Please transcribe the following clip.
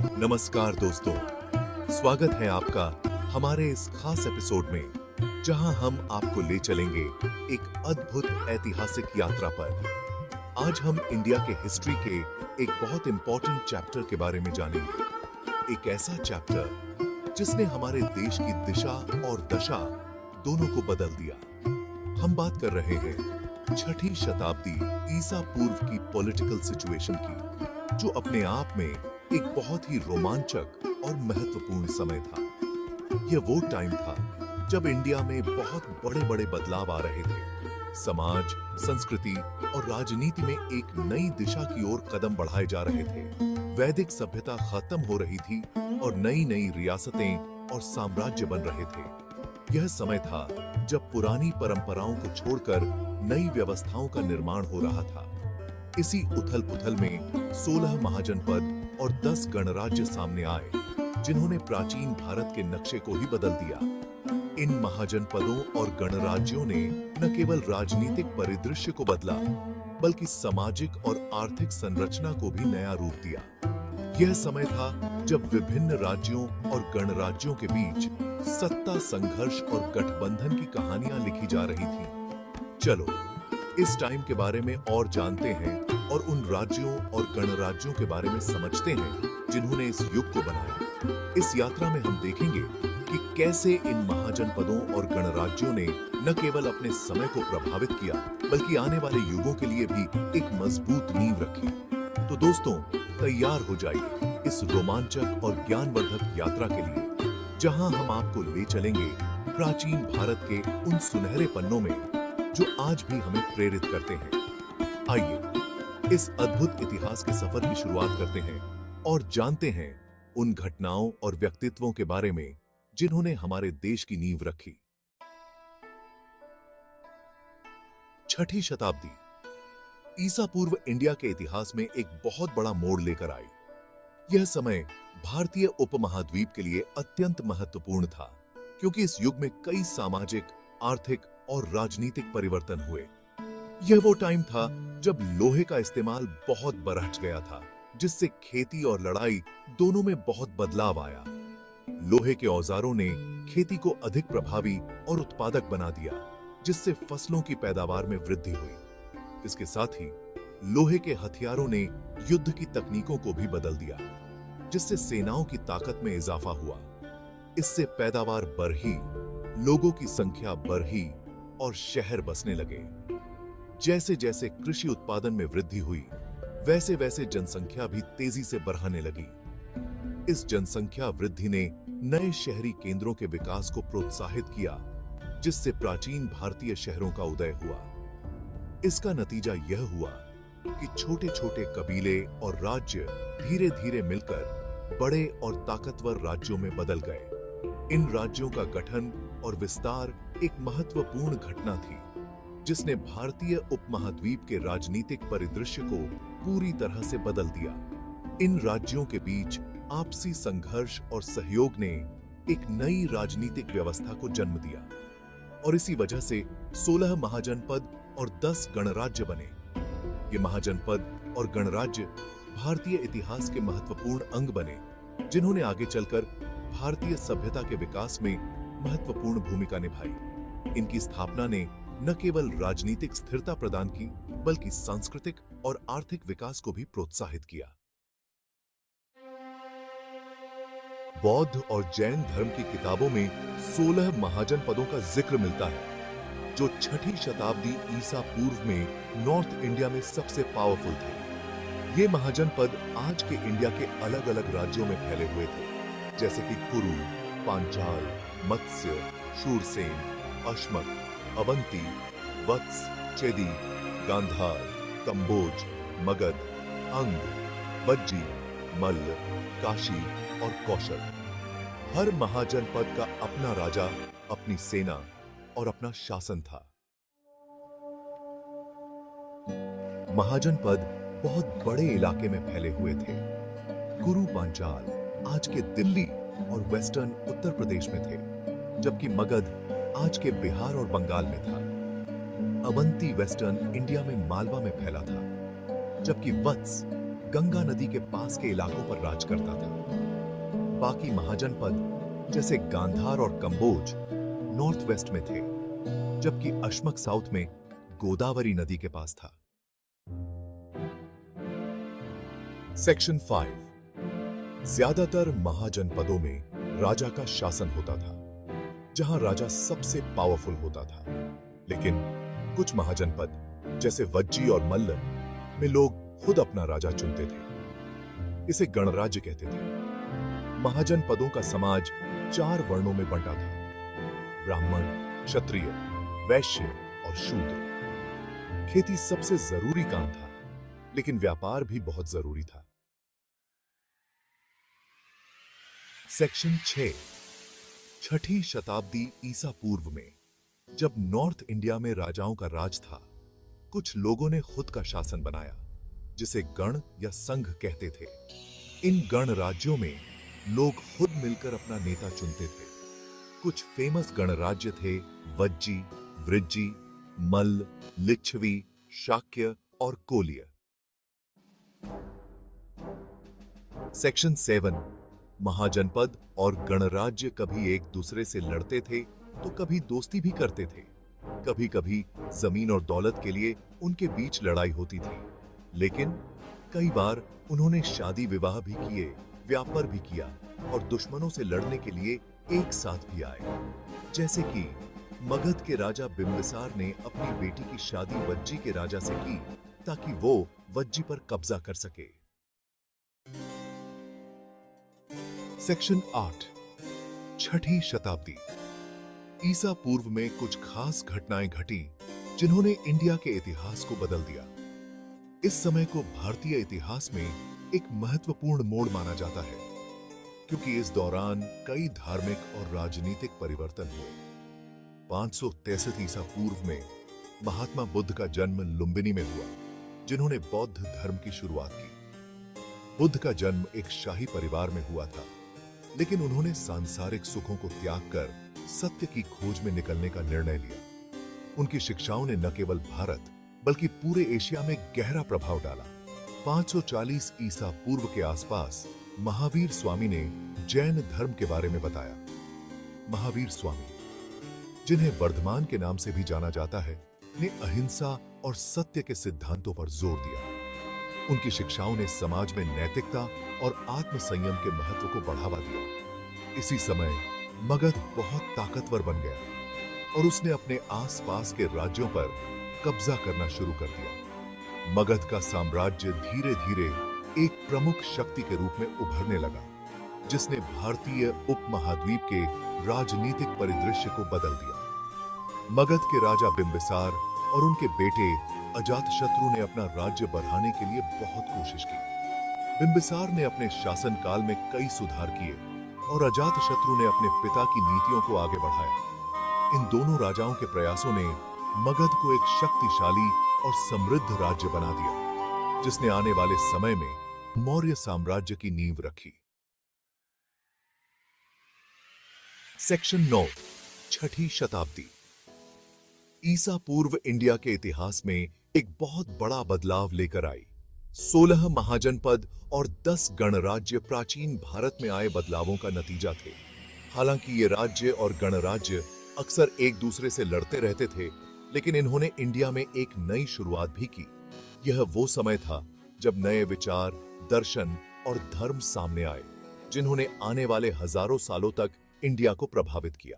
नमस्कार दोस्तों, स्वागत है आपका हमारे इस खास एपिसोड में जहां हम आपको ले चलेंगे एक अद्भुत ऐतिहासिक यात्रा पर। आज हम इंडिया के हिस्ट्री के एक बहुत इंपॉर्टेंट चैप्टर के बारे में जानेंगे। एक ऐसा चैप्टर जिसने हमारे देश की दिशा और दशा दोनों को बदल दिया। हम बात कर रहे हैं छठी शताब्दी ईसा पूर्व की पॉलिटिकल सिचुएशन की, जो अपने आप में एक बहुत ही रोमांचक और महत्वपूर्ण समय था। यह वो टाइम था जब इंडिया में बहुत बड़े-बड़े बदलाव आ रहे थे। समाज, संस्कृति और राजनीति में एक नई दिशा की ओर कदम बढ़ाए जा रहे थे। वैदिक सभ्यता खत्म हो रही थी और नई-नई रियासतें और साम्राज्य बन रहे थे। यह समय था जब पुरानी परंपराओं को छोड़कर नई व्यवस्थाओं का निर्माण हो रहा था। इसी उथल-पुथल में 16 महाजनपद और 10 गणराज्य सामने आए, जिन्होंने प्राचीन भारत के नक्शे को ही बदल दिया। इन महाजनपदों और गणराज्यों ने न केवल राजनीतिक परिदृश्य को बदला, बल्कि सामाजिक और आर्थिक संरचना को भी नया रूप दिया। यह समय था जब विभिन्न राज्यों और गणराज्यों के बीच सत्ता संघर्ष और गठबंधन की कहानियां लिखी जा रही थीं। चलो इस टाइम के बारे में और जानते हैं और उन राज्यों और गणराज्यों के बारे में समझते हैं जिन्होंने इस युग को बनाया। इस यात्रा में हम देखेंगे कि कैसे इन महाजनपदों और गणराज्यों ने न केवल अपने समय को प्रभावित किया, बल्कि आने वाले युगों के लिए भी एक मजबूत नींव रखी। तो दोस्तों, तैयार हो जाइए इस रोमांचक और ज्ञानवर्धक यात्रा के लिए, जहां हम आपको ले चलेंगे प्राचीन भारत के उन सुनहरे पन्नों में जो आज भी हमें प्रेरित करते हैं। आइए इस अद्भुत इतिहास के सफर की शुरुआत करते हैं और जानते हैं उन घटनाओं और व्यक्तित्वों के बारे में जिन्होंने हमारे देश की नींव रखी। छठी शताब्दी ईसा पूर्व इंडिया के इतिहास में एक बहुत बड़ा मोड़ लेकर आई। यह समय भारतीय उपमहाद्वीप के लिए अत्यंत महत्वपूर्ण था, क्योंकि इस युग में कई सामाजिक, आर्थिक और राजनीतिक परिवर्तन हुए। यह वो टाइम था जब लोहे का इस्तेमाल बहुत बढ़ गया था, जिससे खेती और लड़ाई दोनों में बहुत बदलाव आया। लोहे के औजारों ने खेती को अधिक प्रभावी और उत्पादक बना दिया, जिससे फसलों की पैदावार में वृद्धि हुई। इसके साथ ही लोहे के हथियारों ने युद्ध की तकनीकों को भी बदल दिया, जिससे सेनाओं की ताकत में इजाफा हुआ। इससे पैदावार बढ़ी, लोगों की संख्या बढ़ी और शहर बसने लगे। जैसे जैसे कृषि उत्पादन में वृद्धि हुई, वैसे वैसे जनसंख्या भी तेजी से बढ़ने लगी। इस जनसंख्या वृद्धि ने नए शहरी केंद्रों के विकास को प्रोत्साहित किया, जिससे प्राचीन भारतीय शहरों का उदय हुआ। इसका नतीजा यह हुआ कि छोटे-छोटे कबीले और राज्य धीरे-धीरे मिलकर बड़े और ताकतवर राज्यों में बदल गए। इन राज्यों का गठन और विस्तार एक महत्वपूर्ण घटना थी, जिसने भारतीय उपमहाद्वीप के राजनीतिक परिदृश्य को पूरी तरह से बदल दिया। इन राज्यों के बीच आपसी संघर्ष और सहयोग ने एक नई राजनीतिक व्यवस्था को जन्म दिया, और इसी वजह से 16 महाजनपद और 10 गणराज्य बने। ये महाजनपद और गणराज्य भारतीय इतिहास के महत्वपूर्ण अंग बने, जिन्होंने आगे चलकर भारतीय सभ्यता के विकास में महत्वपूर्ण भूमिका निभाई। इनकी स्थापना ने न केवल राजनीतिक स्थिरता प्रदान की, बल्कि सांस्कृतिक और आर्थिक विकास को भी प्रोत्साहित किया। बौद्ध और जैन धर्म की किताबों में 16 महाजनपदों का जिक्र मिलता है, जो छठी शताब्दी ईसा पूर्व में नॉर्थ इंडिया में सबसे पावरफुल थे। ये महाजनपद आज के इंडिया के अलग-अलग राज्यों में फैले हुए थे, जैसे कि कुरु, पांचाल, मत्स्य, शूरसेन, अश्मक, अवंती, वत्स, चेदी, गांधार, कंबोज, मगध, अंग, वज्जी, मल्ल, काशी और कौशल। हर महाजनपद का अपना राजा, अपनी सेना और अपना शासन था। महाजनपद बहुत बड़े इलाके में फैले हुए थे। कुरु पांचाल आज के दिल्ली और वेस्टर्न उत्तर प्रदेश में थे, जबकि मगध आज के बिहार और बंगाल में था। अवंती वेस्टर्न इंडिया में मालवा में फैला था, जबकि वत्स गंगा नदी के पास के इलाकों पर राज करता था। बाकी महाजनपद जैसे गांधार और कंबोज नॉर्थ वेस्ट में थे, जबकि अशमक साउथ में गोदावरी नदी के पास था। सेक्शन 5। ज्यादातर महाजनपदों में राजा का शासन होता था, जहां राजा सबसे पावरफुल होता था। लेकिन कुछ महाजनपद जैसे वज्जी और मल्ल में लोग खुद अपना राजा चुनते थे। इसे गणराज्य कहते थे। महाजनपदों का समाज 4 वर्णों में बंटा था: ब्राह्मण, क्षत्रिय, वैश्य और शूद्र। खेती सबसे जरूरी काम था, लेकिन व्यापार भी बहुत जरूरी था। सेक्शन 6। 6ठी शताब्दी ईसा पूर्व में, जब नॉर्थ इंडिया में राजाओं का राज था, कुछ लोगों ने खुद का शासन बनाया, जिसे गण या संघ कहते थे। इन गण राज्यों में लोग खुद मिलकर अपना नेता चुनते थे। कुछ फेमस गणराज्य थे वज्जी, वृज्जी, मल्ल, लिच्छवी, शाक्य और कोलिय। सेक्शन 7। महाजनपद और गणराज्य कभी एक दूसरे से लड़ते थे तो कभी दोस्ती भी करते थे। कभी कभी जमीन और दौलत के लिए उनके बीच लड़ाई होती थी, लेकिन कई बार उन्होंने शादी विवाह भी किए, व्यापार भी किया और दुश्मनों से लड़ने के लिए एक साथ भी आए। जैसे कि मगध के राजा बिंबिसार ने अपनी बेटी की शादी वज्जी के राजा से की ताकि वो वज्जी पर कब्जा कर सके। सेक्शन 8। 6ठी शताब्दी ईसा पूर्व में कुछ खास घटनाएं घटी जिन्होंने इंडिया के इतिहास को बदल दिया। इस समय को भारतीय इतिहास में एक महत्वपूर्ण मोड़ माना जाता है, क्योंकि इस दौरान कई धार्मिक और राजनीतिक परिवर्तन हुए। 563 ईसा पूर्व में महात्मा बुद्ध का जन्म लुम्बिनी में हुआ, जिन्होंने बौद्ध धर्म की शुरुआत की। बुद्ध का जन्म एक शाही परिवार में हुआ था, लेकिन उन्होंने सांसारिक सुखों को त्याग कर सत्य की खोज में निकलने का निर्णय लिया। उनकी शिक्षाओं ने न केवल भारत बल्कि पूरे एशिया में गहरा प्रभाव डाला। 540 ईसा पूर्व के आसपास महावीर स्वामी ने जैन धर्म के बारे में बताया। महावीर स्वामी, जिन्हें वर्धमान के नाम से भी जाना जाता है, ने अहिंसा और सत्य के सिद्धांतों पर जोर दिया। उनकी शिक्षाओं ने समाज में नैतिकता और आत्मसंयम के महत्व को बढ़ावा दिया। इसी समय मगध बहुत ताकतवर बन गया और उसने अपने आसपास के राज्यों पर कब्जा करना शुरू कर दिया। मगध का साम्राज्य धीरे धीरे एक प्रमुख शक्ति के रूप में उभरने लगा, जिसने भारतीय उपमहाद्वीप के राजनीतिक परिदृश्य को बदल दिया। मगध के राजा बिंबिसार और उनके बेटे अजातशत्रु ने अपना राज्य बढ़ाने के लिए बहुत कोशिश की। बिंबिसार ने अपने शासनकाल में कई सुधार किए और अजातशत्रु ने अपने पिता की नीतियों को आगे बढ़ाया। इन दोनों राजाओं के प्रयासों ने मगध को एक शक्तिशाली और समृद्ध राज्य बना दिया, जिसने आने वाले समय में मौर्य साम्राज्य की नींव रखी। सेक्शन 9। 6ठी शताब्दी ईसा पूर्व इंडिया के इतिहास में एक बहुत बड़ा बदलाव लेकर आई। 16 महाजनपद और 10 गणराज्य प्राचीन भारत में आए बदलावों का नतीजा थे। हालांकि ये राज्य और गणराज्य अक्सर एक दूसरे से लड़ते रहते थे, लेकिन इन्होंने इंडिया में एक नई शुरुआत भी की। यह वो समय था जब नए विचार, दर्शन और धर्म सामने आए, जिन्होंने आने वाले हजारों सालों तक इंडिया को प्रभावित किया।